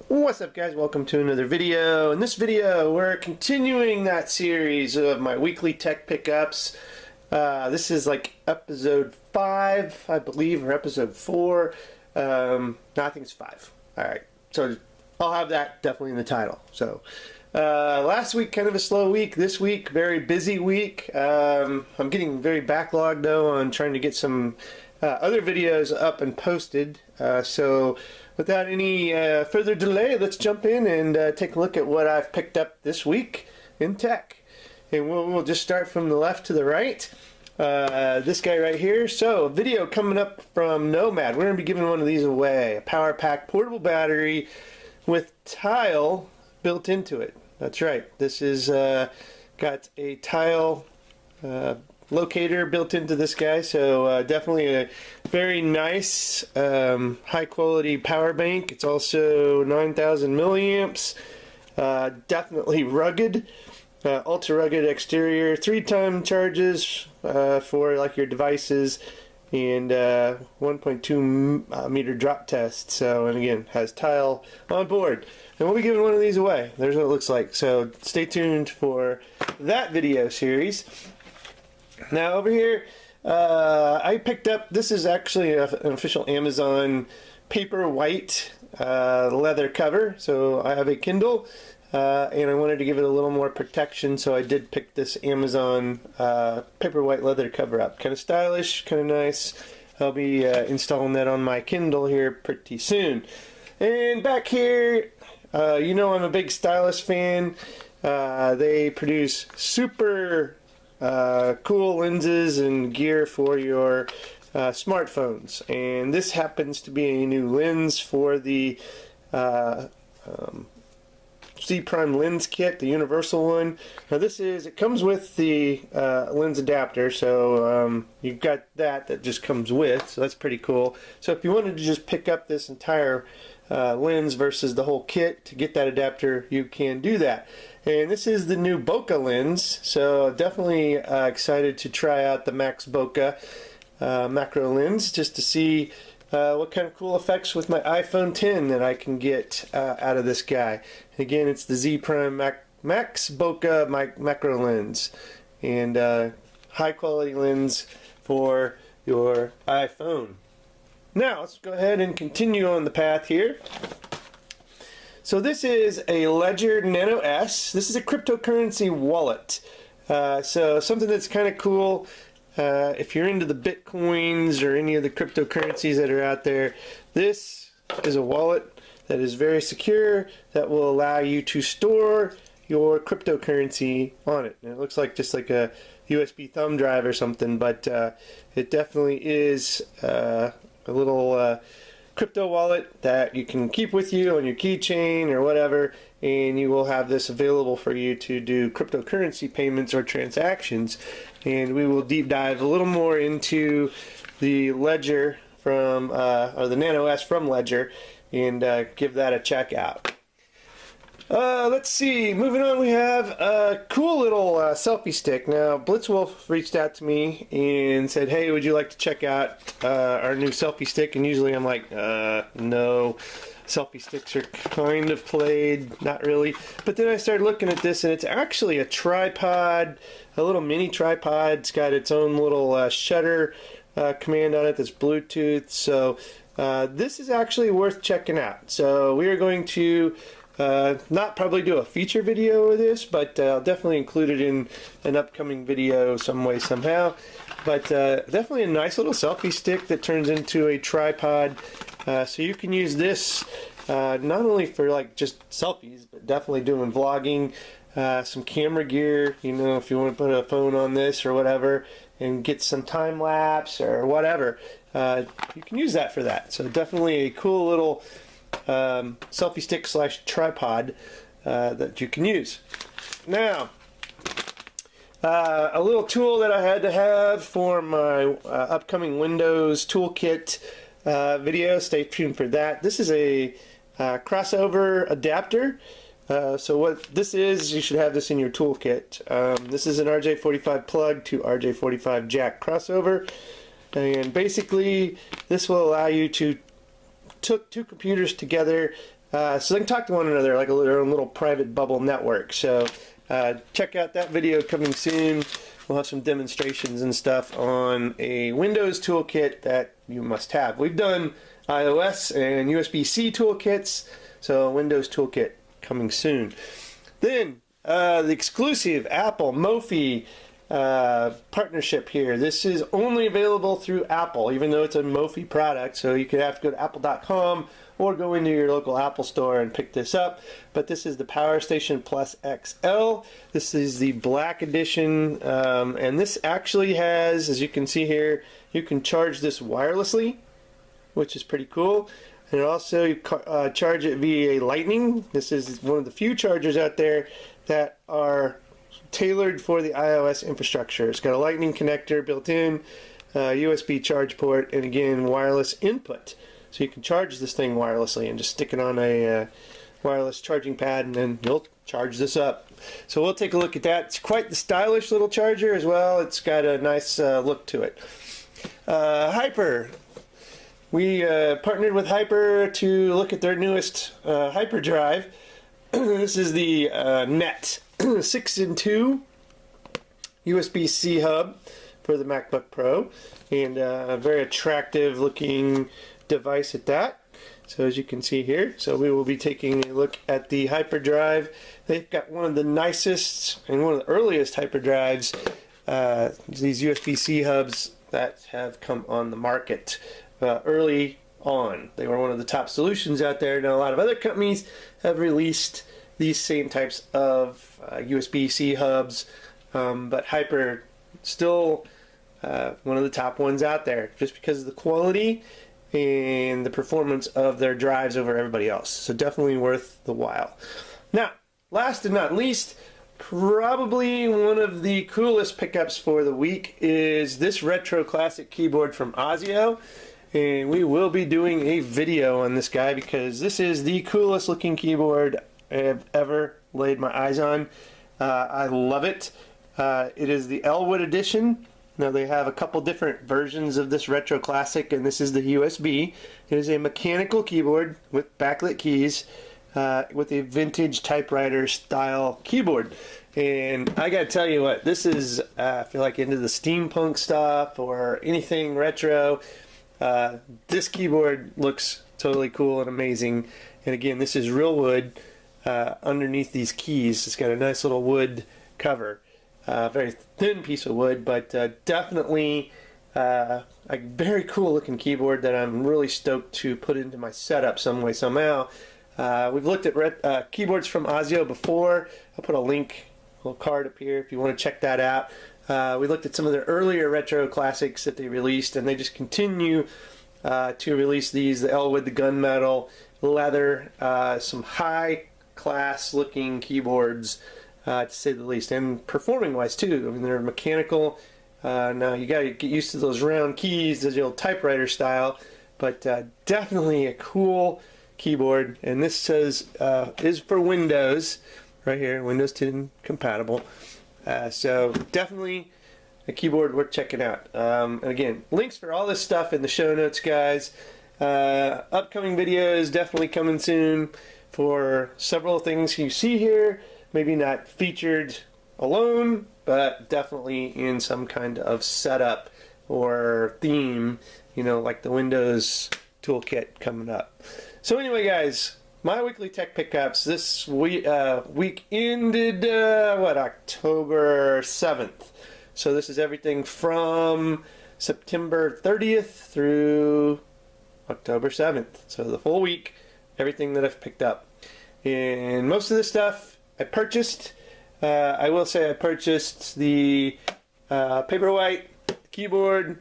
What's up, guys? Welcome to another video. In this video we're continuing that series of my weekly tech pickups. This is like episode 5, I believe, or episode 4. No, I think it's 5. Alright, so I'll have that definitely in the title. So last week kind of a slow week. This week very busy week. I'm getting very backlogged though on trying to get some other videos up and posted. So without any further delay, let's jump in and take a look at what I've picked up this week in tech. And we'll just start from the left to the right. This guy right here. So, a video coming up from Nomad. We're going to be giving one of these away. A power pack portable battery with tile built into it. That's right. This is got a tile locator built into this guy, so definitely a very nice high quality power bank. It's also 9,000 milliamps, definitely rugged, ultra rugged exterior, 3-time charges for like your devices, and 1.2 meter drop test. So, and again, has tile on board, and we'll be giving one of these away. There's what it looks like, so stay tuned for that video series. Now over here, I picked up, this is actually an official Amazon paper white leather cover. So I have a Kindle and I wanted to give it a little more protection, so I did pick this Amazon paper white leather cover up. Kind of stylish, kind of nice. I'll be installing that on my Kindle here pretty soon. And back here, you know I'm a big Stylus fan. They produce super cool lenses and gear for your smartphones, and this happens to be a new lens for the C prime lens kit, the universal one. Now this is, it comes with the lens adapter, so you've got that just comes with, so that's pretty cool. So if you wanted to just pick up this entire lens versus the whole kit to get that adapter, you can do that. And this is the new bokeh lens, so definitely excited to try out the Max Bokeh macro lens just to see what kind of cool effects with my iPhone 10 that I can get out of this guy. Again, it's the Z Prime Max Bokeh macro lens, and high quality lens for your iPhone. Now let's go ahead and continue on the path here. So this is a Ledger Nano S. This is a cryptocurrency wallet. So something that's kind of cool if you're into the Bitcoins or any of the cryptocurrencies that are out there. This is a wallet that is very secure, that will allow you to store your cryptocurrency on it. And it looks like just like a USB thumb drive or something, but it definitely is a little crypto wallet that you can keep with you on your keychain or whatever, and you will have this available for you to do cryptocurrency payments or transactions. And we will deep dive a little more into the Ledger from or the Nano S from Ledger, and give that a check out. Let's see, moving on, we have a cool little selfie stick. Now, Blitzwolf reached out to me and said, hey, would you like to check out our new selfie stick? And usually I'm like, no, selfie sticks are kind of played, not really. But then I started looking at this, and it's actually a tripod, a little mini tripod. It's got its own little shutter command on it that's Bluetooth. So this is actually worth checking out. So we are going to not probably do a feature video of this, but I'll definitely include it in an upcoming video some way, somehow. But definitely a nice little selfie stick that turns into a tripod. So you can use this not only for like just selfies, but definitely doing vlogging, some camera gear, you know, if you want to put a phone on this or whatever and get some time lapse or whatever, you can use that for that. So definitely a cool little selfie stick / tripod that you can use. Now, a little tool that I had to have for my upcoming Windows toolkit video. Stay tuned for that. This is a crossover adapter. So what this is, you should have this in your toolkit. This is an RJ45 plug to RJ45 jack crossover. And basically, this will allow you to took two computers together so they can talk to one another like their own little private bubble network. So check out that video coming soon. We'll have some demonstrations and stuff on a Windows toolkit that you must have. We've done iOS and USB-C toolkits, so Windows toolkit coming soon. Then the exclusive Apple Mophie partnership here. This is only available through Apple, even though it's a Mophie product, so you could have to go to apple.com or go into your local Apple store and pick this up. But this is the PowerStation Plus XL. This is the black edition, and this actually has, as you can see here, you can charge this wirelessly, which is pretty cool. And also you charge it via Lightning. This is one of the few chargers out there that are tailored for the iOS infrastructure. It's got a Lightning connector built in, USB charge port, and again, wireless input. So you can charge this thing wirelessly and just stick it on a wireless charging pad, and then you'll charge this up. So we'll take a look at that. It's quite the stylish little charger as well. It's got a nice look to it. Hyper. We partnered with Hyper to look at their newest hyperdrive. This is the Net 6-in-2 USB-C hub for the MacBook Pro, and a very attractive looking device at that. So as you can see here, so we will be taking a look at the hyperdrive. They've got one of the nicest and one of the earliest hyperdrives, these USB-C hubs that have come on the market early on. They were one of the top solutions out there. Now a lot of other companies have released these same types of USB-C hubs, but Hyper still one of the top ones out there just because of the quality and the performance of their drives over everybody else. So definitely worth the while. Now, last and not least, probably one of the coolest pickups for the week is this retro classic keyboard from Azio. And we will be doing a video on this guy because this is the coolest looking keyboard I have ever laid my eyes on. I love it. It is the Elwood edition. Now they have a couple different versions of this retro classic, and this is the USB. It is a mechanical keyboard with backlit keys with a vintage typewriter style keyboard. And I gotta tell you what, this is, I feel like into the steampunk stuff or anything retro. This keyboard looks totally cool and amazing. And again, this is real wood underneath these keys. It's got a nice little wood cover. Very thin piece of wood, but definitely a very cool looking keyboard that I'm really stoked to put into my setup some way, somehow. We've looked at keyboards from Azio before. I'll put a link, a little card up here if you want to check that out. We looked at some of their earlier retro classics that they released, and they just continue to release these. The Elwood, the gunmetal, leather, some high class looking keyboards, to say the least, and performing wise too. I mean, they're mechanical. Now you gotta get used to those round keys, the old typewriter style, but definitely a cool keyboard. And this says is for Windows right here, Windows 10 compatible. So definitely a keyboard worth checking out. And again, links for all this stuff in the show notes, guys. Upcoming videos definitely coming soon for several things you see here. Maybe not featured alone, but definitely in some kind of setup or theme, you know, like the Windows toolkit coming up. So anyway, guys, my weekly tech pickups this week ended, October 7th. So this is everything from September 30th through October 7th. So the full week, everything that I've picked up. And most of this stuff I purchased. I will say I purchased the Paperwhite, keyboard,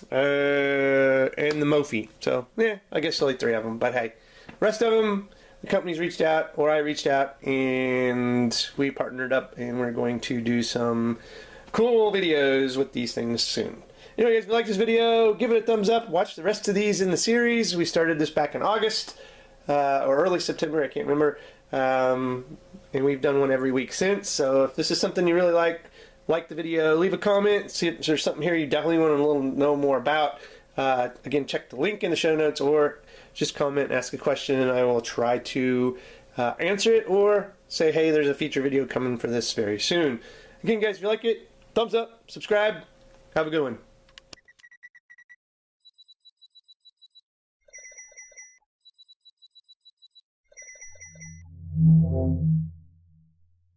and the Mophie. So, yeah, I guess only 3 of them. But hey, rest of them, the companies reached out, or I reached out, and we partnered up, and we're going to do some cool videos with these things soon. Anyway, guys, if you like this video, give it a thumbs up. Watch the rest of these in the series. We started this back in August, or early September, I can't remember. And we've done one every week since. So if this is something you really like, like the video, leave a comment, see if there's something here you definitely want to know more about. Again, check the link in the show notes, or just comment and ask a question, and I will try to answer it, or say, hey, there's a feature video coming for this very soon. Again, guys, if you like it, thumbs up, subscribe, have a good one.